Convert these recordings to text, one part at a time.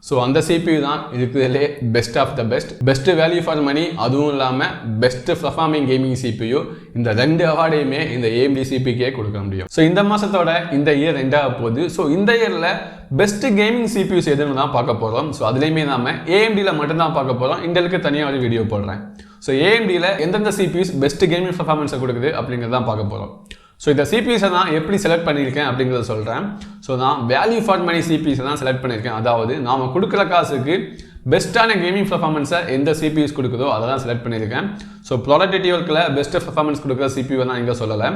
So அந்த CPU தான் இதுக்குள்ளே best of the best value for money, அதுவும் இல்லாமல் பெஸ்ட் பர்ஃபார்மிங் கேமிங் CPU. இந்த 2 அவார்டையுமே இந்த AMD CPUக்கே கொடுக்க முடியும். ஸோ இந்த மாதத்தோட இந்த இயர் ரெண்டாக போகுது. ஸோ இந்த இயரில் பெஸ்ட் கேமிங் CPUs எதுன்னு தான் பார்க்க போகிறோம். ஸோ அதுலேயுமே நாம AMDல மட்டும்தான் பார்க்க போகிறோம். இண்டலுக்கு தனியாக ஒரு வீடியோ போடுறேன். ஸோ AMDல எந்தெந்த CPUs பெஸ்ட் கேமிங் பர்ஃபார்மன்ஸை கொடுக்குது அப்படிங்கிறதான் பார்க்க போகிறோம். ஸோ இந்த CPUஸை நான் எப்படி செலக்ட் பண்ணியிருக்கேன் அப்படிங்கிறத சொல்கிறேன். ஸோ நான் வேல்யூ ஃபார் மணி CPUஸை தான் செலக்ட் பண்ணியிருக்கேன். அதாவது நாம் கொடுக்குற காசுக்கு பெஸ்ட்டான கேமிங் பர்ஃபார்மன்ஸை எந்த CPUஸ் கொடுக்குதோ அதை தான் செலக்ட் பண்ணியிருக்கேன். ஸோ ப்ராடக்டிவ் ஒர்க்கில் பெஸ்ட் பர்ஃபார்மன்ஸ் கொடுக்குற CPU தான் இங்கே சொல்லலை.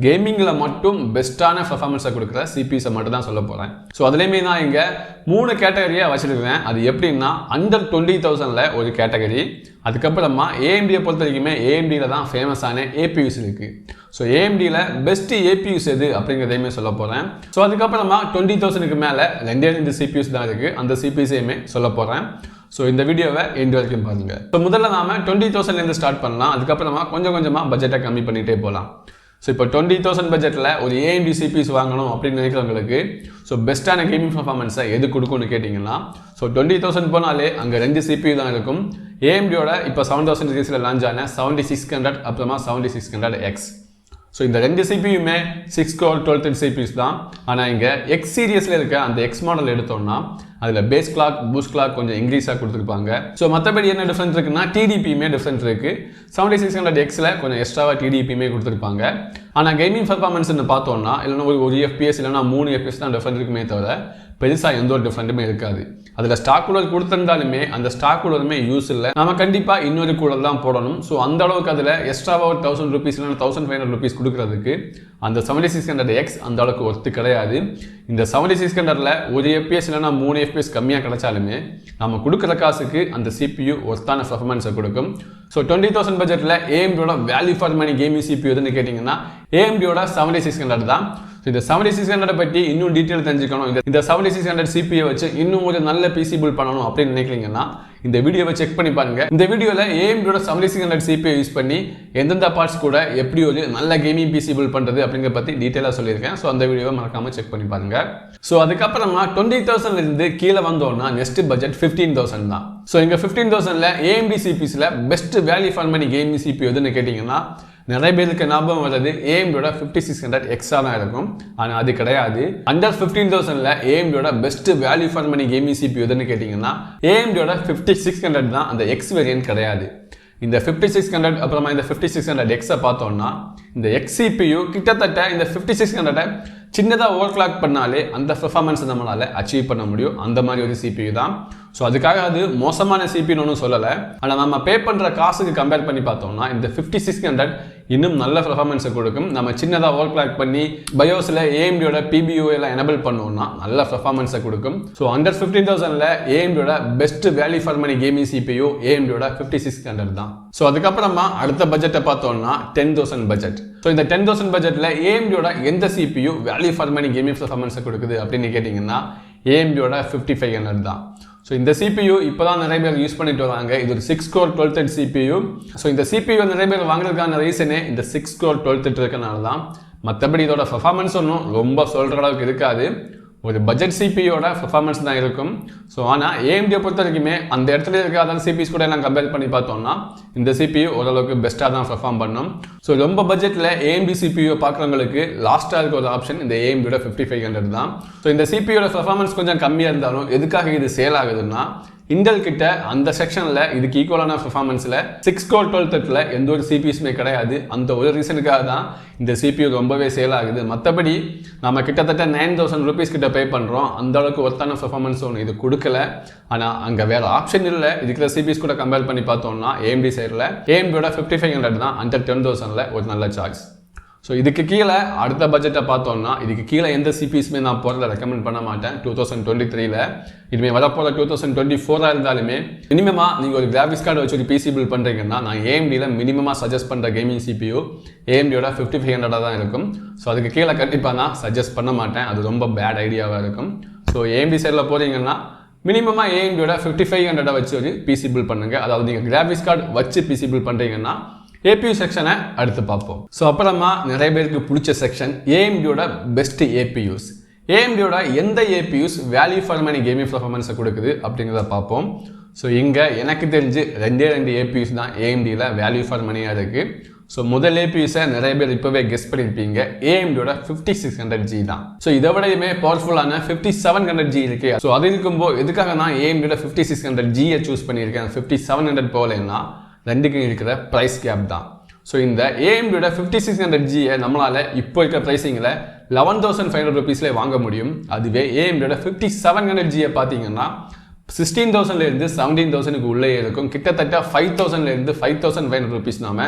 கேமிங்கில் மட்டும் பெஸ்ட்டான பர்ஃபார்மன்ஸை கொடுக்குற CPUஸை மட்டும் தான் சொல்ல போகிறேன். ஸோ அதுலேயுமே நான் இங்கே 3 கேட்டகரியாக வச்சுருக்கேன். அது எப்படின்னா அண்டர் 20,000ல் ஒரு கேட்டகரி, அதுக்கப்புறமா AMDயை பொறுத்த வரைக்குமே AMDயில் தான் ஃபேமஸான APUs இருக்குது. ஸோ AMDயில் பெஸ்ட் APUs எது அப்படிங்கிறதையுமே சொல்ல போகிறேன். ஸோ அதுக்கப்புறமா 20,000க்கு மேலே 2 CPUs தான் இருக்குது, அந்த CPUஸையுமே சொல்ல போகிறேன். ஸோ இந்த வீடியோவை எண்டு வரைக்கும் பாருங்கள். ஸோ முதல்ல நாம 20,000லேருந்து ஸ்டார்ட் பண்ணலாம். அதுக்கப்புறமா கொஞ்சம் கொஞ்சமாக பட்ஜெட்டை கம்மி பண்ணிகிட்டே போகலாம். ஸோ இப்போ 20,000 பட்ஜெட்டில் ஒரு AMD CPUs வாங்கணும் அப்படின்னு நினைக்கிறவங்களுக்கு ஸோ பெஸ்ட்டான கேமிங் பர்ஃபார்மன்ஸை எது கொடுக்கும்னு கேட்டிங்கன்னா, ஸோ 20,000 போனாலே அங்கே 2 CPU தான் இருக்கும். AMDயோட இப்போ 7000 சீரிஸில் லான்ச் ஆன 7600 அப்புறமா 7600X. ஸோ இந்த 2 CPUமே 6 core 12 thread CPUs தான். ஆனால் இங்கே X சீரியஸில் இருக்க அந்த X மாடல் எடுத்தோம்னா அதில் பேஸ் கிளாக் பூஸ்ட் கிளாக் கொஞ்சம் இன்க்ரீஸாக கொடுத்துருப்பாங்க. ஸோ மற்றபடி என்ன டிஃப்ரெண்ட் இருக்குன்னா TDPயுமே டிஃப்ரெண்ட் இருக்குது. 7600Xல கொஞ்சம் எக்ஸ்ட்ராவாக TDPயுமே கொடுத்துருப்பாங்க. ஆனால் கேமிங் பர்ஃபார்மன்ஸ்னு பார்த்தோம்னா இல்லைன்னா ஒரு FPS இல்லைனா 3 FPS தான் டிஃப்ரெண்ட் இருக்குமே தவிர பெருசாக எந்த ஒரு டிஃப்ரெண்ட்டுமே இருக்காது. அதில் ஸ்டாக் கூலர் கொடுத்துருந்தாலுமே அந்த ஸ்டாக் கூலருமே யூஸ் இல்லை. நம்ம கண்டிப்பாக இன்னொரு கூலர் தான் போடணும். ஸோ அந்த அளவுக்கு அதில் எக்ஸ்ட்ராவாக ஒரு 1000 rupees இல்லைனா 1500 rupees கொடுக்குறதுக்கு அந்த 7600X அந்த அளவுக்கு ஒர்த்து கிடையாது. இந்த 7600ல் ஒரு FPS இல்லைனா 3 FPS கம்மியாக கிடைச்சாலுமே நம்ம கொடுக்குற காசுக்கு அந்த CPU ஒர்த்தான பர்ஃபார்மன்ஸை கொடுக்கும். ஸோ 20,000 பட்ஜெட்டில் AMDயோட value for money gaming CPU எதுன்னு கேட்டிங்கன்னா AMDயோட 7600 தான். ஸோ இந்த 7600 பற்றி இன்னும் டீட்டெயில் தெரிஞ்சுக்கணும், இந்த 7600 CPU வச்சு இன்னும் ஒரு நல்ல PC பில்ட் பண்ணணும் அப்படின்னு நினைக்கிறீங்கன்னா இந்த வீடியோவை செக் பண்ணி பாருங்க. இந்த வீடியோவில் AMDயோட 7600 CPU யூஸ் பண்ணி எந்தெந்த பார்ட்ஸ் கூட எப்படி ஒரு நல்ல கேமிங் PC பில்ட் பண்ணுறது அப்படிங்கிற பற்றி டீட்டெயிலாக சொல்லியிருக்கேன். ஸோ அந்த வீடியோவை மறக்காமல் செக் பண்ணி பாருங்க. ஸோ அதுக்கப்புறமா 20,000லேருந்து கீழே வந்தோம்னா நெக்ஸ்ட் பட்ஜெட் 15,000 தான். ஸோ இங்கே 15,000ல் AMD CPUஸில் best value for money gaming CPU எதுன்னு கேட்டிங்கன்னா நிறைய பேருக்கு ஞாபகம் வர்றது AMDயோட 5600X தான் இருக்கும். ஆனால் அது கிடையாது. அண்டர் 15,000ல் AMDயோட best value for money gaming CPU எதுன்னு கேட்டிங்கன்னா AMDயோட 5600 தான். அந்த X வேரியன்ட் கிடையாது. இந்த 5600 அப்புறமா இந்த 5600Xஐ பார்த்தோம்னா இந்த X CPU கிட்டத்தட்ட இந்த 5600 சின்னதாக ஓவர் கிளாக் பண்ணாலே அந்த பெர்ஃபார்மன்ஸ் நம்மளால் அச்சீவ் பண்ண முடியும். அந்த மாதிரி ஒரு CPU தான். ஸோ அதுக்காக அது மோசமான CPUன்னு ஒன்றும் சொல்லலை. ஆனால் நம்ம பே பண்ணுற காசுக்கு கம்பேர் பண்ணி பார்த்தோம்னா இந்த 5600 இன்னும் நல்ல பெர்ஃபார்மன்ஸை கொடுக்கும். நம்ம சின்னதாக ஓவர் கிளாக் பண்ணி பயோஸில் AMDயோட PBU எல்லாம் எனபிள் பண்ணோம்னா நல்ல பெர்ஃபார்மன்ஸை கொடுக்கும். ஸோ அண்டர் 15,000ல் AMDயோட best value for money gaming CPU AMDயோட 5600 தான். ஸோ அதுக்கப்புறமா அடுத்த பட்ஜெட்டை பார்த்தோம்னா 10,000 பட்ஜெட். ஸோ இந்த 10,000 பட்ஜெட்டில் AMDயோட எந்த CPU value for money gaming பெர்ஃபார்மன்ஸை கொடுக்குது அப்படின்னு கேட்டிங்கன்னா AMDயோட 5500 தான். ஸோ இந்த CPU இப்போ தான் நிறைய பேர் யூஸ் பண்ணிட்டு வராங்க. இது ஒரு 6 core 12 thread CPU. ஸோ இந்த CPU நிறைய பேர் வாங்குறதுக்கான ரீசனே இந்த 6 core 12 thread இருக்கனால தான். மற்றபடி இதோட பர்ஃபார்மன்ஸ் ஒன்றும் ரொம்ப சொல்கிற அளவுக்கு இருக்காது. ஒரு பட்ஜெட் CPUயோட பர்ஃபார்மன்ஸ் தான் இருக்கும். ஸோ ஆனால் AMDயை பொறுத்த வரைக்குமே அந்த இடத்துல இருக்க அதர் CPUs கூட எல்லாம் கம்பேர் பண்ணி பார்த்தோம்னா இந்த CPU ஓரளவுக்கு பெஸ்ட்டாக தான் பர்ஃபார்ம் பண்ணும். ஸோ ரொம்ப பட்ஜெட்டில் AMD CPU பார்க்குறவங்களுக்கு லாஸ்ட்டாக இருக்க ஒரு ஆப்ஷன் இந்த AMDயோட 5500 தான். ஸோ இந்த CPUயோட பர்ஃபார்மன்ஸ் கொஞ்சம் கம்மியாக இருந்தாலும் எதுக்காக இது சேல் ஆகுதுன்னா இண்டல் கிட்ட அந்த செக்ஷனில் இதுக்கு ஈக்குவலான பர்ஃபார்மன்ஸில் 6 core 12 threadல எந்த ஒரு CPUஸுமே கிடையாது. அந்த ஒரு ரீசனுக்காக தான் இந்த CPU ரொம்பவே சேல் ஆகுது. மற்றபடி நம்ம கிட்டத்தட்ட 9,000 rupees கிட்ட பே பண்ணுறோம். அந்த அளவுக்கு ஒர்த்தான பர்ஃபார்மன்ஸ் ஒன்று இது கொடுக்கல. ஆனால் அங்கே வேறு ஆப்ஷன் இல்லை. இருக்கிற CPUs கூட கம்பேர் பண்ணி பார்த்தோம்னா AMD சைடில் AMDயோட 5500 தான் அண்டர் 10,000ல் ஒரு நல்ல சாய்ஸ். ஸோ இதுக்கு கீழே அடுத்த பட்ஜெட்டை பார்த்தோம்னா இதுக்கு கீழே எந்த CPUஸுமே நான் போகிறத ரெக்கமெண்ட் பண்ண மாட்டேன். 2023ல் இதுமே வரப்போகிற 2024 இருந்தாலுமே மினிமமாக நீங்கள் ஒரு கிராஃபிக்ஸ் கார்டு வச்சு ஒரு PC பில்ட் பண்ணுறீங்கன்னா நான் AMDயில் மினிமமாக சஜஸ்ட் பண்ணுற கேமிங் CPU AMDயோட 5500 தான் இருக்கும். ஸோ அதுக்கு கீழே கண்டிப்பாக நான் சஜஸ்ட் பண்ண மாட்டேன். அது ரொம்ப பேட் ஐடியாவாக இருக்கும். ஸோ AMD சைடில் போகிறீங்கன்னா மினிமமாக AMDயோட 5500 வச்சு ஒரு PC பில்ட் பண்ணுங்கள். அதாவது நீங்கள் கிராஃபிக்ஸ் கார்டு வச்சு PC பில்ட் பண்ணுறீங்கன்னா APU செக்ஷனை அடுத்து பார்ப்போம். ஸோ அப்புறமா நிறைய பேருக்கு பிடிச்ச செக்ஷன் AMDயோட பெஸ்ட் APUs. AMDயோட எந்த APUs value for money gaming பர்ஃபார்மன்ஸை கொடுக்குது அப்படிங்கிறத பார்ப்போம். ஸோ இங்கே எனக்கு தெரிஞ்சு ரெண்டு APUs தான் AMDயில் வேல்யூ ஃபார் மணியாக இருக்குது. ஸோ முதல் APUஸை நிறைய பேர் இப்போவே கெஸ் பண்ணியிருப்பீங்க. AMDயோட 5600G தான். ஸோ இதை விடையுமே பவர்ஃபுல்லான 5700G இருக்கு. ஸோ அது இருக்கும்போது எதுக்காக நான் AMDயோட 5600Gயை சூஸ் பண்ணியிருக்கேன், 5700 போகலன்னா ரெண்டுக்கும் இருக்கிற ப்ரைஸ் கேப் தான். ஸோ இந்த AMDயோட 5600Gயை நம்மளால் இப்போ இருக்கிற ப்ரைஸிங்கில் 11,500 rupeesல வாங்க முடியும். அதுவே AMDயோட 5700Gயை பார்த்தீங்கன்னா 16,000லேருந்து 17,000க்கு உள்ளே இருக்கும். கிட்டத்தட்ட 5,000லேருந்து 5,500 rupees நாம்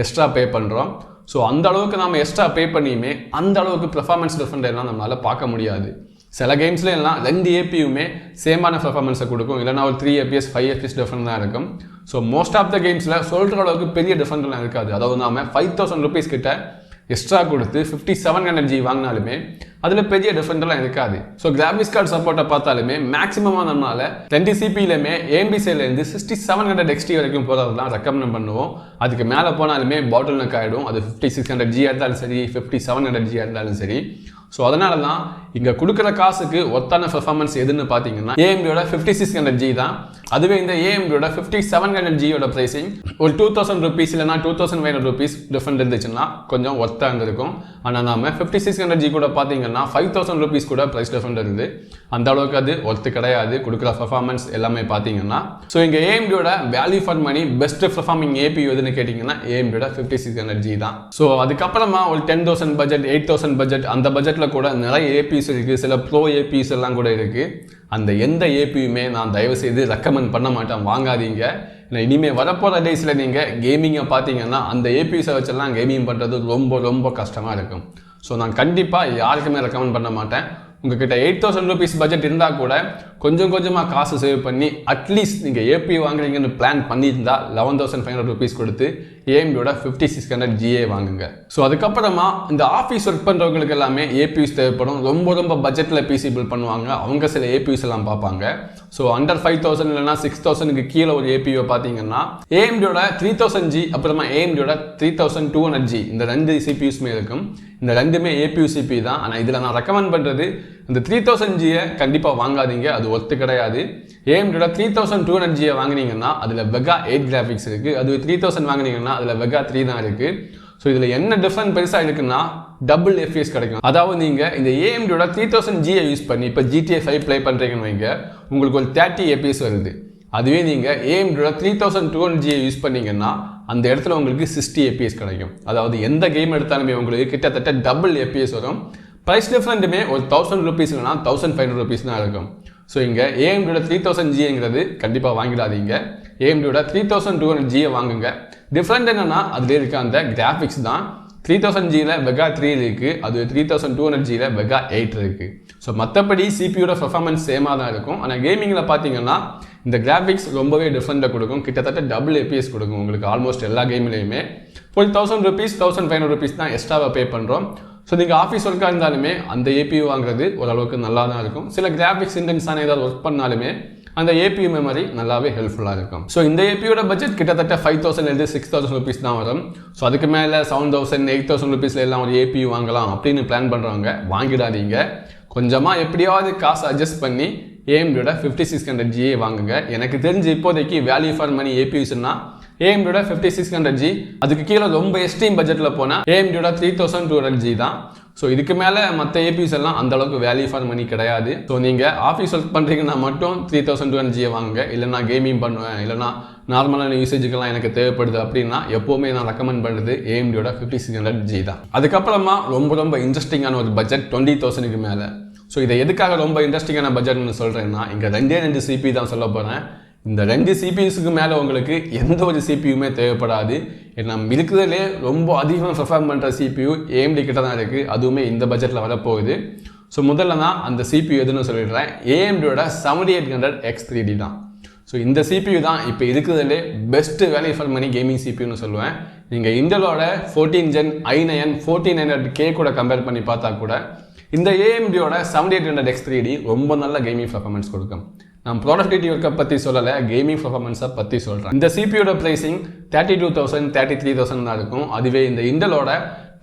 எக்ஸ்ட்ரா பே பண்ணுறோம். ஸோ அந்த அளவுக்கு நாம் எக்ஸ்ட்ரா பே பண்ணியுமே அந்த அளவுக்கு பெர்ஃபார்மன்ஸ் டிஃபரெண்ட் எல்லாம் நம்மளால் பார்க்க முடியாது. சில கேம்ஸ்ல எல்லாம் ரெண்டு APUமே சேமான பெர்ஃபார்மன்ஸை கொடுக்கும், இல்லைனா ஒரு 3 FPS 5 FPS டிஃபரெண்ட் தான் இருக்கும். ஸோ மோஸ்ட் ஆஃப் த கேம்ஸில் சொல்கிற அளவுக்கு பெரிய டிஃபரெண்ட்லாம் இருக்காது. அதாவது நாம் 5,000 rupees கிட்ட எக்ஸ்ட்ரா கொடுத்து 5700G வாங்கினாலுமே அதில் பெரிய டிஃபரெண்ட்லாம் இருக்காது. ஸோ கிராஃபிக்ஸ் கார்டு சப்போர்ட்டை பார்த்தாலுமே மேக்ஸிமமாக நம்மளால் 2 CPUலையுமே AMD சைட்லேருந்து 6700 XT வரைக்கும் போகிறதெல்லாம் ரெக்கமெண்ட் பண்ணுவோம். அதுக்கு மேலே போனாலுமே பாட்டில் நெக் ஆகிடும். அது 5600G இருந்தாலும் சரி, 5700G இருந்தாலும் சரி. ஸோ அதனால தான் இங்கே கொடுக்குற காசுக்கு ஒத்தான பெர்ஃபார்மன்ஸ் எதுன்னு பார்த்தீங்கன்னா AMDயோட 5600G தான். அதுவே இந்த AMDயோட 5700Gயோட ப்ரைஸிங் ஒரு 2,000 rupees இல்லைனா 2,500 rupees டிஃபரெண்ட் இருந்துச்சுன்னா கொஞ்சம் ஒர்த்தாக இருந்திருக்கும். ஆனால் நாம் 5600G கூட பார்த்தீங்கன்னா 5,000 rupees கூட ப்ரைஸ் டிஃபரெண்ட் இருக்குது. அந்த அளவுக்கு அது ஒர்த்து கிடையாது கொடுக்குற பெர்ஃபார்மன்ஸ் எல்லாமே பார்த்தீங்கன்னா. ஸோ இங்கே AMDயோட value for money best performing APU எதுன்னு கேட்டிங்கன்னா AMDயோட 5600G தான். ஸோ அதுக்கப்புறமா ஒரு 10,000 பட்ஜெட் 8,000 பட்ஜெட் அந்த பட்ஜெட்டில் கூட நிறைய APUs இருக்குது. சில ப்ரோ APUs எல்லாம் கூட இருக்குது. அந்த எந்த APUமே நான் தயவு செய்து ரெக்கமெண்ட் பண்ண மாட்டேன், வாங்காதீங்க. இனிமேல் வரப்போகிற டேஸில் நீங்கள் கேமிங்கை பார்த்தீங்கன்னா அந்த APUஸை வச்செல்லாம் கேமிங் பண்ணுறது ரொம்ப ரொம்ப கஷ்டமாக இருக்கும். ஸோ நான் கண்டிப்பாக யாருக்குமே ரெக்கமெண்ட் பண்ண மாட்டேன். உங்ககிட்ட 8,000 rupees பட்ஜெட் இருந்தால் கூட கொஞ்சம் கொஞ்சமாக காசு சேவ் பண்ணி அட்லீஸ்ட் நீங்கள் APU வாங்குறீங்கன்னு பிளான் பண்ணியிருந்தால் 11,500 rupees கொடுத்து AMDயோட 5600Gயை வாங்குங்க. ஸோ அதுக்கப்புறமா இந்த ஆஃபீஸ் ஒர்க் பண்ணுறவங்களுக்கு எல்லாமே APUs தேவைப்படும். ரொம்ப ரொம்ப பட்ஜெட்டில் PC பில்ட் பண்ணுவாங்க. அவங்க சில APUs எல்லாம் பார்ப்பாங்க. ஸோ அண்டர் 5,000 இல்லைனா 6,000க்கு கீழே ஒரு APU பார்த்தீங்கன்னா AMDயோட 3000G அப்புறமா AMDயோட 3200G இந்த ரெண்டு CPUsமே இருக்கும். இந்த ரெண்டுமே APU CPU தான். ஆனால் இதில் நான் ரெக்கமெண்ட் பண்ணுறது இந்த 3000Gயை கண்டிப்பாக வாங்காதீங்க, அது ஒர்த்து கிடையாது. AMDயோட 3200Gயை வாங்கினீங்கன்னா அதில் வெகா 8 கிராஃபிக்ஸ் இருக்குது. அது 3000 வாங்கினீங்கன்னா அதில் வெகா 3 தான் இருக்குது. ஸோ இதில் என்ன டிஃப்ரெண்ட் பெருசாக இருக்குன்னா டபுள் FPS கிடைக்கும். அதாவது நீங்கள் இந்த AMDயோட 3000Gயை யூஸ் பண்ணி இப்போ GTA 5 ப்ளே பண்ணுறீங்கன்னு வைங்க, உங்களுக்கு ஒரு 30 FPS வருது. அதுவே நீங்கள் AMDயோட 3200Gயை யூஸ் பண்ணீங்கன்னா அந்த இடத்துல உங்களுக்கு 60 FPS கிடைக்கும். அதாவது எந்த கேம் எடுத்தாலுமே உங்களுக்கு கிட்டத்தட்ட டபுள் FPS வரும். ப்ரைஸ் டிஃப்ரெண்ட்டுமே ஒரு 1,000 rupees இல்லைனா 1,500 rupees தான் இருக்கும். ஸோ இங்கே AMDயோட 3000Gங்கிறது கண்டிப்பாக வாங்கிடாதீங்க. AMDயோட 3200Gயை வாங்குங்க. டிஃப்ரெண்ட் என்னென்னா அதில் இருக்க அந்த கிராஃபிக்ஸ் தான். 3000Gயில் வெகா 3 இருக்குது, அது 3200Gயில் வெகா 8 இருக்குது. ஸோ மற்றபடி CPUயோட பெர்ஃபார்மன்ஸ் சேமாக தான் இருக்கும். ஆனால் கேமிங்கில் பார்த்தீங்கன்னா இந்த கிராஃபிக்ஸ் ரொம்பவே டிஃப்ரெண்ட்டாக கொடுக்கும். கிட்டத்தட்ட டபுள் FPS கொடுக்கும் உங்களுக்கு ஆல்மோஸ்ட் எல்லா கேம்லேயுமே. ஒரு 1,000 rupees 1,500 rupees தான் எக்ஸ்ட்ராவாக பே பண்ணுறோம். ஸோ நீங்கள் ஆஃபீஸ் ஒர்க்காக இருந்தாலுமே அந்த APU வாங்குறது ஓரளவுக்கு நல்லா தான் இருக்கும். சில கிராஃபிக்ஸ் இன்டென்ஸான ஏதாவது ஒர்க் பண்ணாலுமே அந்த APU மெமரி நல்லாவே ஹெல்ப்ஃபுல்லாக இருக்கும். ஸோ இந்த APUயோட பட்ஜெட் கிட்டத்தட்ட 5,000லேருந்து 6,000 rupees தான் வரும். ஸோ அதுக்கு மேலே 7,000 8,000 rupeesல எல்லாம் ஒரு APU வாங்கலாம் அப்படின்னு பிளான் பண்ணுறவங்க வாங்கிடாதீங்க. கொஞ்சமாக எப்படியாவது காசு அட்ஜஸ்ட் பண்ணி AMDயோட 5600Gயை வாங்குங்க. எனக்கு தெரிஞ்சு இப்போதைக்கு வேல்யூ ஃபார் மணி APUஸ்னா AMDயோட 5600G, அதுக்கு கீழே ரொம்ப எக்ஸ்ட்ரீம் பட்ஜெட்டில் போனால் AMDயோட 3200G தான். ஸோ இதுக்கு மேலே மற்ற APUs எல்லாம் அந்தளவுக்கு வேல்யூ ஃபார் மணி கிடையாது. ஸோ நீங்கள் ஆஃபீஸ் ஒர்க் பண்ணுறீங்கன்னா மட்டும் 3200Gயை வாங்குங்க. இல்லைனா கேமிங் பண்ணுவேன், இல்லைனா நார்மலான யூசேஜுக்கெல்லாம் எனக்கு தேவைப்படுது அப்படின்னா எப்போவுமே நான் ரெக்கமெண்ட் பண்ணுறது AMDயோட 5600G தான். அதுக்கப்புறமா ரொம்ப ரொம்ப இன்ட்ரெஸ்டிங்கான ஒரு பட்ஜெட் 20,000க்கு மேலே. ஸோ இதை எதுக்காக ரொம்ப இன்ட்ரெஸ்டிங்கான பட்ஜெட்னு சொல்கிறேன்னா இங்கே ரெண்டு CPU தான் சொல்ல போகிறேன். இந்த ரெண்டு CPUஸ்க்கு மேலே உங்களுக்கு எந்த ஒரு CPUமே தேவைப்படாது. ஏன்னா இருக்கிறதுலே ரொம்ப அதிகமாக பெர்ஃபார்ம் பண்ணுற CPU AMD கிட்ட தான் இருக்குது. அதுவுமே இந்த பட்ஜெட்டில் வரப்போகுது. ஸோ முதல்ல நான் அந்த CPU எதுன்னு சொல்லிடுறேன். AMDயோட 7800 X3D தான். ஸோ இந்த CPU தான் இப்போ இருக்கிறதுலே best value for money gaming CPUன்னு சொல்லுவேன். நீங்கள் இன்டலோட 14 Gen i9 4900K கூட கம்பேர் பண்ணி பார்த்தா கூட இந்த AMDயோட 7800 X3D ரொம்ப நல்ல கேமிங் பர்ஃபார்மன்ஸ் கொடுக்கும். நான் ப்ராடக்டிவிட்டி ஒர்க்கை பற்றி சொல்லலை, கேமிங் பர்ஃபார்மன்ஸை பற்றி சொல்கிறேன். இந்த CPUயோட ப்ரைஸிங் 32,000 33,000 தான் இருக்கும். அதுவே இந்த இன்டலோட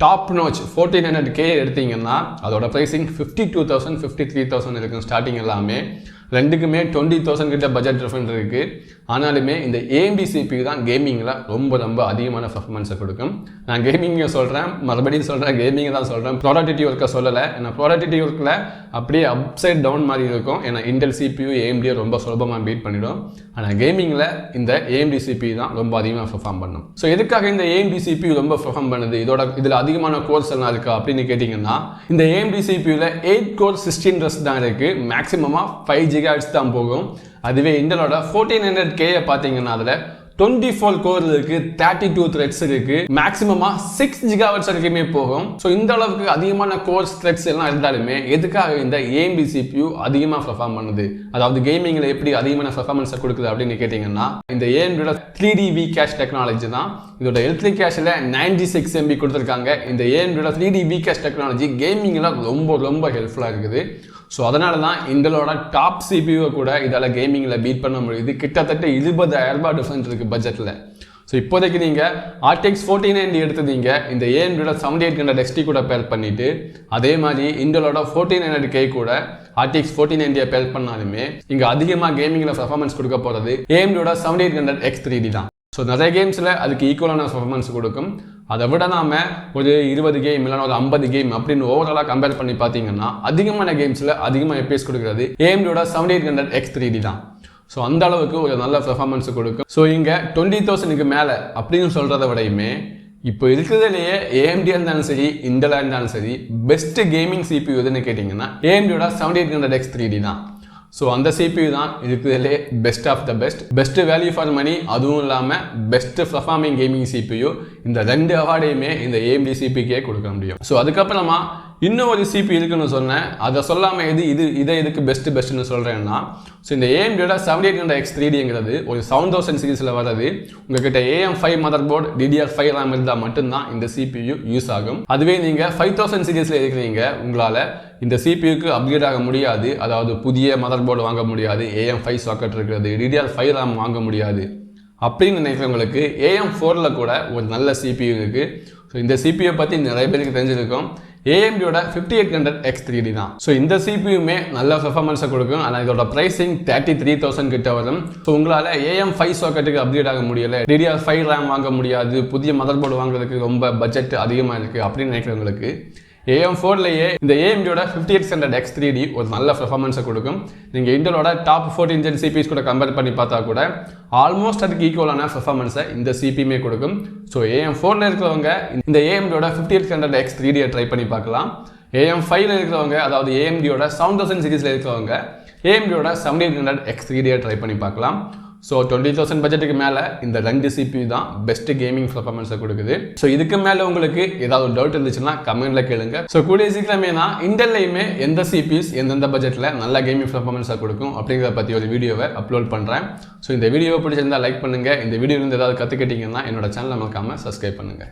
டாப் நோச் 1400K எடுத்தீங்கன்னா அதோட ப்ரைஸிங் 52,000 53,000 இருக்கும் ஸ்டார்டிங் எல்லாமே. ரெண்டுக்குமே 20,000 கிட்ட பட்ஜெட் டிஃபரெண்ட் இருக்குது. ஆனாலுமே இந்த AMD CPU தான் கேமிங்கில் ரொம்ப அதிகமான பர்ஃபார்மன்ஸை கொடுக்கும். நான் கேமிங்கை சொல்கிறேன், மறுபடியும் சொல்கிறேன், கேமிங்கை தான் சொல்கிறேன், ப்ராடக்டிவிட்டி ஒர்க்கை சொல்லலை. ஏன்னா ப்ராடக்டிவிட்டி ஒர்க்கில் அப்படியே அப்சைட் டவுன் மாதிரி இருக்கும். ஏன்னா இன்டெல் CPU AMD ரொம்ப சுலபமாக பீட் பண்ணிடும். ஆனால் கேமிங்கில் இந்த AMD CPU தான் ரொம்ப அதிகமாக பெர்ஃபார்ம் பண்ணும். ஸோ எதுக்காக இந்த AMD CPU ரொம்ப பெர்ஃபார்ம் பண்ணுது, இதில் அதிகமான கோர்ஸ் எல்லாம் இருக்கா அப்படின்னு கேட்டிங்கன்னா, இந்த AMD CPUவில் 8 கோர் 16 ரெஸ் தான் இருக்குது. மேக்ஸிமமாக 5 GHz தான் போகும். அதுவே இன்டலோட 1400K பார்த்தீங்கன்னா அதில் 24 கோர் இருக்கு, 32 த்ரெட்ஸ் இருக்கு, மேக்ஸிமமா 6 GHz வரைக்குமே போகும். ஸோ இந்த அளவுக்கு அதிகமான கோர்ஸ் த்ரெட்ஸ் எல்லாம் இருந்தாலுமே எதுக்காக இந்த AMD CPU அதிகமாக பெர்ஃபார்ம் பண்ணுது, அதாவது கேமிங்கில் எப்படி அதிகமான பெர்ஃபார்மன்ஸை கொடுக்குது அப்படின்னு கேட்டிங்கன்னா, இந்த AMDோட 3D Vcache டெக்னாலஜி தான். இதோட L3 கேஷில் 96 MB கொடுத்துருக்காங்க. இந்த AMDோட 3D Vcache டெக்னாலஜி கேமிங்கில் ரொம்ப ஹெல்ப்ஃபுல்லாக இருக்குது. ஸோ அதனால தான் இன்டலோட டாப் CPU கூட இதால் கேமிங்கில் பீட் பண்ண முடியுது. கிட்டத்தட்ட 20,000 ரூபாய் டிஃப்ரெண்ட் இருக்குது பட்ஜெட்டில். ஸோ இப்போதைக்கு நீங்கள் RTX 1490 எடுத்ததீங்க இந்த AMDோட 7800 XT கூட பேர் பண்ணிவிட்டு, அதே மாதிரி இன்டலோட 1400K கூட RTX 1490 பேர் பண்ணாலுமே இங்கே அதிகமாக கேமிங்கில் பர்ஃபார்மன்ஸ் கொடுக்க போகிறது AMDோட 7800 X3D தான். ஸோ நிறைய கேம்ஸில் அதுக்கு ஈக்குவலான பர்ஃபார்மன்ஸ் கொடுக்கும். அதை விட நாம் ஒரு 20 கேம் இல்லைனா ஒரு 50 கேம் அப்படின்னு ஓவராலாக கம்பேர் பண்ணி பார்த்தீங்கன்னா அதிகமான கேம்ஸில் அதிகமாக FPS கொடுக்குறது AMDோட 7800 X3D தான். ஸோ அந்த அளவுக்கு ஒரு நல்ல பெர்ஃபார்மன்ஸ் கொடுக்கும். ஸோ இங்கே 20,000க்கு மேலே அப்படின்னு சொல்கிறத விடையுமே இப்போ இருக்கிறதுலையே AMD இருந்தாலும் சரி இன்டலாக இருந்தாலும் சரி பெஸ்ட் கேமிங் CPU எதுன்னு கேட்டிங்கன்னா AMDோட 7800 X3D தான். ஸோ அந்த CPU தான் இருக்கிறதுலே best of the best value for money, அதுவும் இல்லாமல் பெஸ்ட் பர்ஃபார்மிங் கேமிங் CPU. இந்த 2 அவார்டையுமே இந்த AMD CPUக்கே கொடுக்க முடியும். ஸோ அதுக்கப்புறமா இன்னும் ஒரு CPU இருக்குன்னு சொன்னேன், அதை சொல்லாமல் இதை எதுக்கு பெஸ்ட்டுன்னு சொல்கிறேன்னா, ஸோ இந்த AMDோட 7800 X3Dங்கிறது ஒரு 7000 சீரீஸில் வர்றது. உங்ககிட்ட AM5 mother board DDR5 RAM இருந்தால் மட்டும்தான் இந்த CPU யூஸ் ஆகும். அதுவே நீங்கள் 5000 சீரீஸில் இருக்கிறீங்க, உங்களால் இந்த CPUக்கு அப்கிரேட் ஆக முடியாது. அதாவது புதிய மதர் போர்டு வாங்க முடியாது, AM5 சாக்கெட் இருக்கிறது, DDR5 RAM வாங்க முடியாது அப்படின்னு நினைக்கிறவங்களுக்கு AM4ல் கூட ஒரு நல்ல CPU இருக்குது. ஸோ இந்த CPU பற்றி நிறைய பேருக்கு தெரிஞ்சிருக்கும். AMDோட 5800 X3D தான். ஸோ இந்த CPUமே நல்ல பெர்ஃபார்மன்ஸை கொடுக்கும். ஆனால் இதோட ப்ரைஸிங் 33,000 கிட்ட வரும். ஸோ உங்களால் AM5 சாக்கெட்டுக்கு அப்கிரேட் ஆக முடியலை, DDR5 RAM வாங்க முடியாது, புதிய மதர் போர்டு வாங்குறதுக்கு ரொம்ப பட்ஜெட் அதிகமாக இருக்குது அப்படின்னு நினைக்கிறவங்களுக்கு AM4லேயே இந்த AMDோட 5800 X3D ஒரு நல்ல பெர்ஃபார்மன்ஸை கொடுக்கும். நீங்கள் இன்டலோட டாப் 14 Gen CPUs கூட கம்பேர் பண்ணி பார்த்தா கூட ஆல்மோஸ்ட் அதுக்கு ஈக்குவலான பெர்ஃபார்மன்ஸை இந்த CPUமே கொடுக்கும். ஸோ AM4ல் இருக்கிறவங்க இந்த AMDோட 5800 X3D ட்ரை பண்ணி பார்க்கலாம். AM5ல் இருக்கிறவங்க, அதாவது AMDோட 7000 சீரீஸில் இருக்கிறவங்க AMDோட 7800 X3D ட்ரை பண்ணி பார்க்கலாம். ஸோ 20,000 பட்ஜெட்டுக்கு மேலே இந்த 2 CPU தான் பெஸ்ட் கேமிங் பர்ஃபார்மன்ஸை கொடுக்குது. ஸோ இதுக்கு மேலே உங்களுக்கு ஏதாவது டவுட் இருந்துச்சுன்னா கமெண்ட்டில் கேளுங்க. ஸோ கூடிய சீக்கிரமே நான் இன்டெல்லையுமே எந்த CPUs எந்தெந்த பட்ஜெட்டில் நல்ல கேமிங் பர்ஃபார்மன்ஸை கொடுக்கும் அப்படிங்கிறத பற்றி ஒரு வீடியோவை அப்லோட் பண்ணுறேன். ஸோ இந்த வீடியோவை பிடிச்சிருந்தால் லைக் பண்ணுங்கள். இந்த வீடியோலேருந்து ஏதாவது கற்றுக்கிட்டிங்கன்னா என்னோட சேனலை மறக்காமல் சப்ஸ்கிரைப் பண்ணுங்கள்.